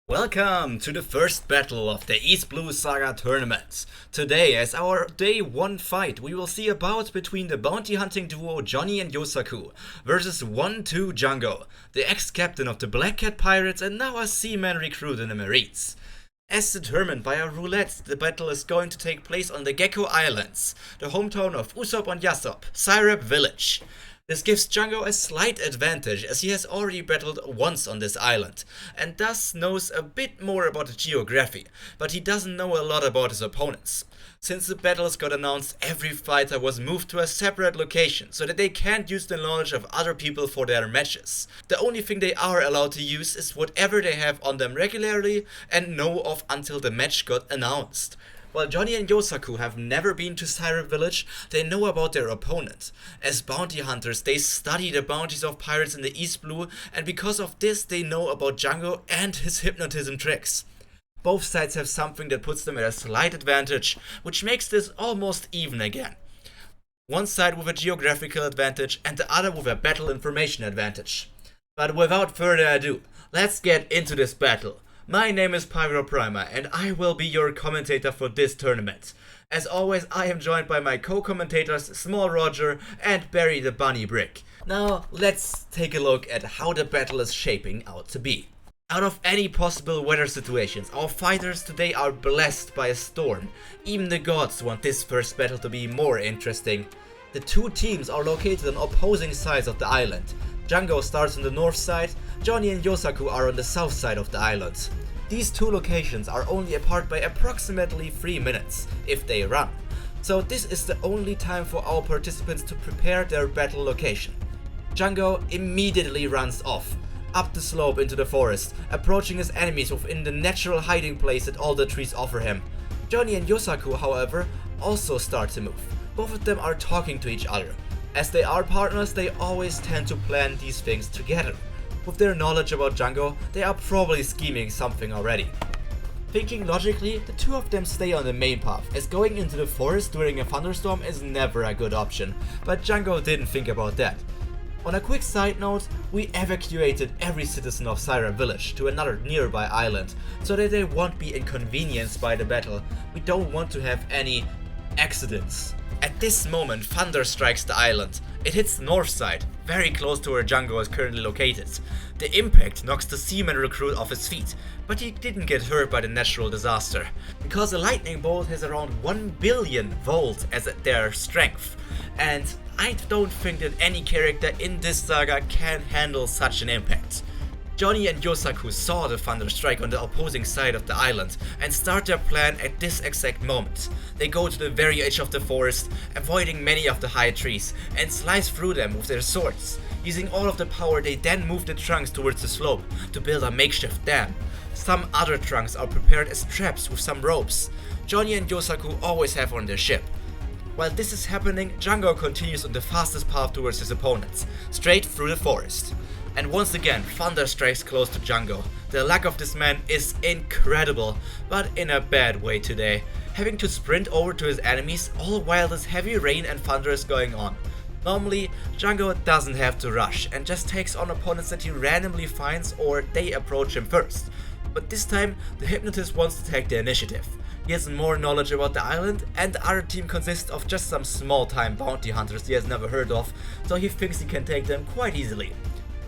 Welcome to the first battle of the East Blue Saga tournament. Today, as our day 1 fight, we will see a bout between the bounty hunting duo Johnny and Yosaku versus 1-2 Jango, the ex-captain of the Black Cat Pirates and now a seaman recruit in the Marines. As determined by a roulette, the battle is going to take place on the Gecko Islands, the hometown of Usopp and Yasopp, Syrep Village. This gives Jango a slight advantage as he has already battled once on this island, and thus knows a bit more about the geography, but he doesn't know a lot about his opponents. Since the battles got announced, every fighter was moved to a separate location so that they can't use the knowledge of other people for their matches. The only thing they are allowed to use is whatever they have on them regularly and know of until the match got announced. While Johnny and Yosaku have never been to Syrep Village, they know about their opponent. As bounty hunters, they study the bounties of pirates in the East Blue, and because of this they know about Jango and his hypnotism tricks. Both sides have something that puts them at a slight advantage, which makes this almost even again. One side with a geographical advantage and the other with a battle information advantage. But without further ado, let's get into this battle. My name is Pyro Primer and I will be your commentator for this tournament. As always, I am joined by my co-commentators Small Roger and Barry the Bunny Brick. Now let's take a look at how the battle is shaping out to be. Out of any possible weather situations, our fighters today are blessed by a storm. Even the gods want this first battle to be more interesting. The two teams are located on opposing sides of the island. Jango starts on the north side, Johnny and Yosaku are on the south side of the island. These two locations are only apart by approximately 3 minutes, if they run. So this is the only time for our participants to prepare their battle location. Jango immediately runs off, up the slope into the forest, approaching his enemies within the natural hiding place that all the trees offer him. Johnny and Yosaku, however, also start to move. Both of them are talking to each other. As they are partners, they always tend to plan these things together. With their knowledge about Jango, they are probably scheming something already. Thinking logically, the two of them stay on the main path, as going into the forest during a thunderstorm is never a good option, but Jango didn't think about that. On a quick side note, we evacuated every citizen of Syrep Village to another nearby island, so that they won't be inconvenienced by the battle. We don't want to have any accidents. At this moment, thunder strikes the island. It hits the north side, very close to where Jango is currently located. The impact knocks the seaman recruit off his feet, but he didn't get hurt by the natural disaster, because a lightning bolt has around 1 billion volts as their strength, and I don't think that any character in this saga can handle such an impact. Johnny and Yosaku saw the thunder strike on the opposing side of the island and start their plan at this exact moment. They go to the very edge of the forest, avoiding many of the high trees, and slice through them with their swords. Using all of the power, they then move the trunks towards the slope to build a makeshift dam. Some other trunks are prepared as traps with some ropes. Johnny and Yosaku always have on their ship. While this is happening, Jango continues on the fastest path towards his opponents, straight through the forest. And once again, thunder strikes close to Jango. The luck of this man is incredible, but in a bad way today. Having to sprint over to his enemies all while this heavy rain and thunder is going on. Normally, Jango doesn't have to rush and just takes on opponents that he randomly finds or they approach him first. But this time, the hypnotist wants to take the initiative. He has more knowledge about the island, and the other team consists of just some small-time bounty hunters he has never heard of, so he thinks he can take them quite easily.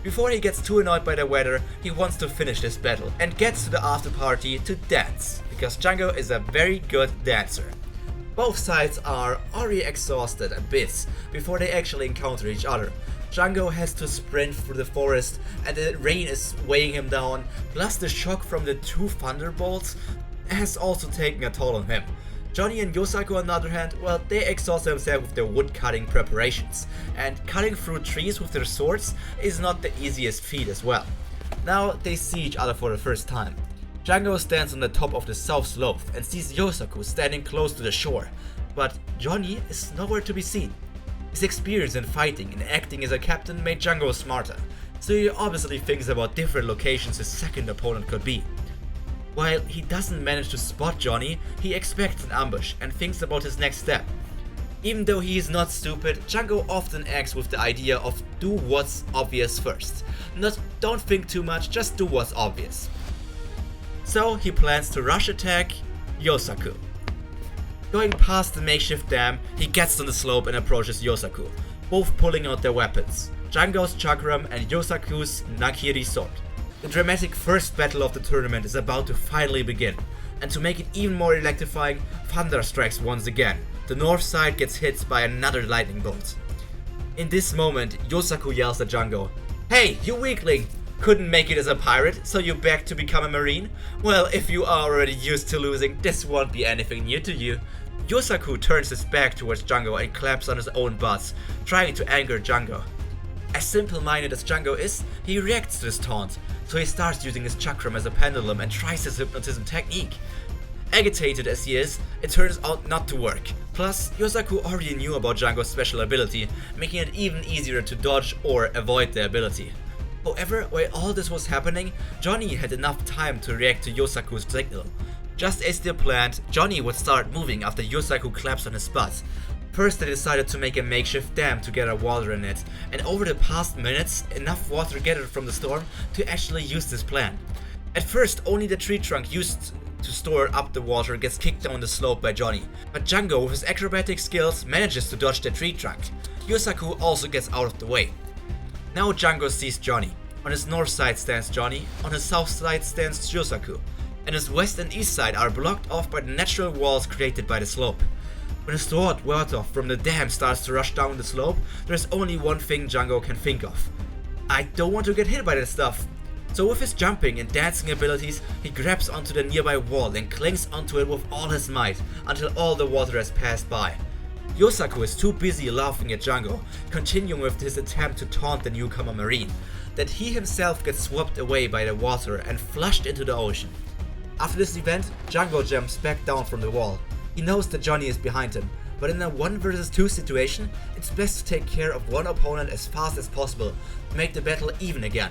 Before he gets too annoyed by the weather, he wants to finish this battle and gets to the after party to dance, because Jango is a very good dancer. Both sides are already exhausted a bit before they actually encounter each other. Jango has to sprint through the forest and the rain is weighing him down, plus the shock from the two thunderbolts has also taken a toll on him. Johnny and Yosaku, on the other hand, well, they exhaust themselves with their wood cutting preparations, and cutting through trees with their swords is not the easiest feat as well. Now they see each other for the first time. Jango stands on the top of the south slope and sees Yosaku standing close to the shore, but Johnny is nowhere to be seen. His experience in fighting and acting as a captain made Jango smarter, so he obviously thinks about different locations his second opponent could be. While he doesn't manage to spot Johnny, he expects an ambush and thinks about his next step. Even though he is not stupid, Jango often acts with the idea of do what's obvious first. Don't think too much, just do what's obvious. so he plans to rush attack Yosaku. Going past the makeshift dam, he gets on the slope and approaches Yosaku, both pulling out their weapons, Jango's chakram and Yosaku's Nakiri sword. The dramatic first battle of the tournament is about to finally begin, and to make it even more electrifying, thunder strikes once again. The north side gets hit by another lightning bolt. In this moment, Yosaku yells at Jango, "Hey, you weakling! Couldn't make it as a pirate, so you begged to become a marine? Well, if you are already used to losing, this won't be anything new to you." Yosaku turns his back towards Jango and claps on his own butt, trying to anger Jango. As simple-minded as Jango is, he reacts to this taunt, so he starts using his chakram as a pendulum and tries his hypnotism technique. Agitated as he is, it turns out not to work. Plus, Yosaku already knew about Jango's special ability, making it even easier to dodge or avoid the ability. However, while all this was happening, Johnny had enough time to react to Yosaku's signal. Just as they planned, Johnny would start moving after Yosaku claps on his butt. First, they decided to make a makeshift dam to gather water in it, and over the past minutes, enough water gathered from the storm to actually use this plan. At first, only the tree trunk used to store up the water gets kicked down the slope by Johnny, but Jango with his acrobatic skills manages to dodge the tree trunk. Yosaku also gets out of the way. Now Jango sees Johnny. On his north side stands Johnny, on his south side stands Yosaku, and his west and east side are blocked off by the natural walls created by the slope. When the stored water from the dam starts to rush down the slope, there's only one thing Jango can think of. I don't want to get hit by that stuff. So with his jumping and dancing abilities, he grabs onto the nearby wall and clings onto it with all his might until all the water has passed by. Yosaku is too busy laughing at Jango, continuing with his attempt to taunt the newcomer marine, that he himself gets swept away by the water and flushed into the ocean. After this event, Jango jumps back down from the wall. He knows that Johnny is behind him, but in a 1 vs 2 situation, it's best to take care of one opponent as fast as possible to make the battle even again.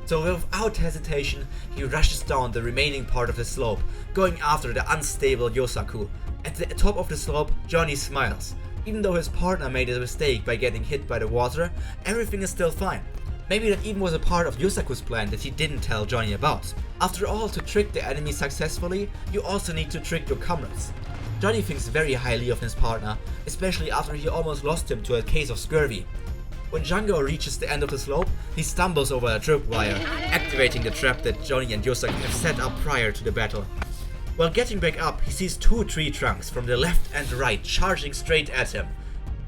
So without hesitation, he rushes down the remaining part of the slope, going after the unstable Yosaku. At the top of the slope, Johnny smiles. Even though his partner made a mistake by getting hit by the water, everything is still fine. Maybe that even was a part of Yosaku's plan that he didn't tell Johnny about. After all, to trick the enemy successfully, you also need to trick your comrades. Johnny thinks very highly of his partner, especially after he almost lost him to a case of scurvy. When Jango reaches the end of the slope, he stumbles over a tripwire, activating the trap that Johnny and Yosaku have set up prior to the battle. While getting back up, he sees 2 tree trunks from the left and right charging straight at him.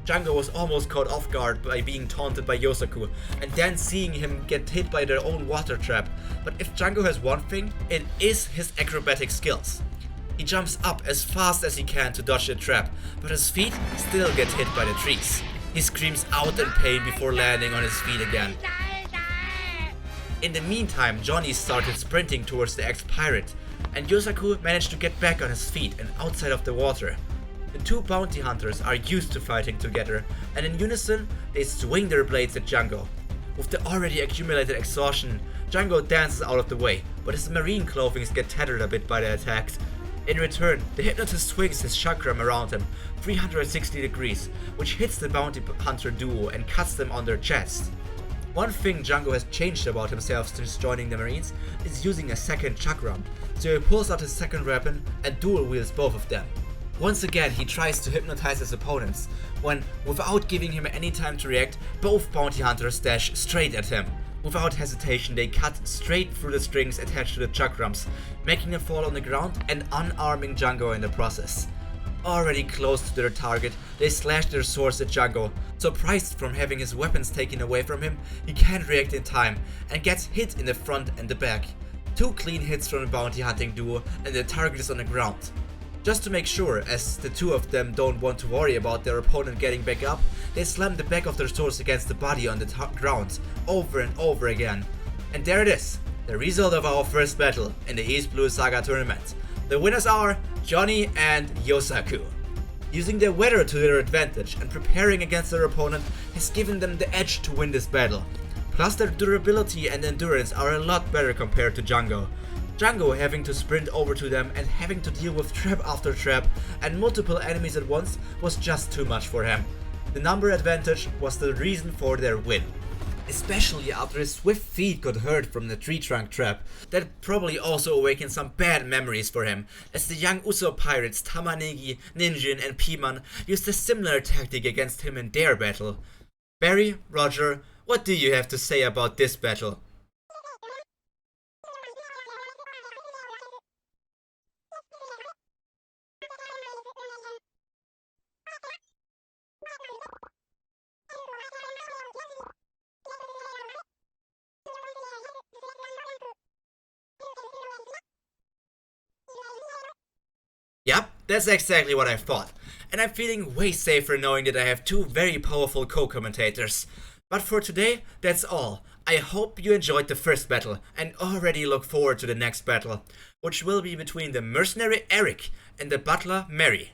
Jango was almost caught off guard by being taunted by Yosaku, and then seeing him get hit by their own water trap, but if Jango has one thing, it is his acrobatic skills. He jumps up as fast as he can to dodge the trap, but his feet still get hit by the trees. He screams out in pain before landing on his feet again. In the meantime, Johnny started sprinting towards the ex-pirate, and Yosaku managed to get back on his feet and outside of the water. The 2 bounty hunters are used to fighting together, and in unison, they swing their blades at Jango. With the already accumulated exhaustion, Jango dances out of the way, but his marine clothing gets tattered a bit by the attacks. In return, the hypnotist swings his chakram around him 360 degrees, which hits the bounty hunter duo and cuts them on their chest. One thing Jango has changed about himself since joining the Marines is using a second chakram, so he pulls out his second weapon and dual wields both of them. Once again, he tries to hypnotize his opponents, when, without giving him any time to react, both bounty hunters dash straight at him. Without hesitation, they cut straight through the strings attached to the chakrams, making them fall on the ground and unarming Jango in the process. Already close to their target, they slash their swords at Jango. Surprised from having his weapons taken away from him, he can't react in time and gets hit in the front and the back. 2 clean hits from the bounty hunting duo and the target is on the ground. Just to make sure, as the 2 of them don't want to worry about their opponent getting back up, they slam the back of their swords against the body on the ground over and over again. And there it is, the result of our first battle in the East Blue Saga tournament. The winners are Johnny and Yosaku. Using their weather to their advantage and preparing against their opponent has given them the edge to win this battle. Plus their durability and endurance are a lot better compared to Jango. Jango having to sprint over to them and having to deal with trap after trap and multiple enemies at once was just too much for him. The number advantage was the reason for their win. especially after his swift feet got hurt from the tree trunk trap. That probably also awakened some bad memories for him, as the young Usopp pirates Tamanegi, Ninjin and Piman used a similar tactic against him in their battle. Barry, Roger, what do you have to say about this battle? Yep, that's exactly what I thought, and I'm feeling way safer knowing that I have two very powerful co-commentators. But for today, that's all. I hope you enjoyed the first battle and already look forward to the next battle, which will be between the mercenary Eric and the butler Mary.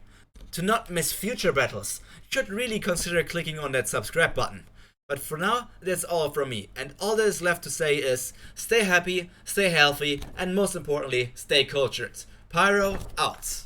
To not miss future battles, you should really consider clicking on that subscribe button. But for now, that's all from me, and all that is left to say is stay happy, stay healthy, and most importantly, stay cultured. Pyro out.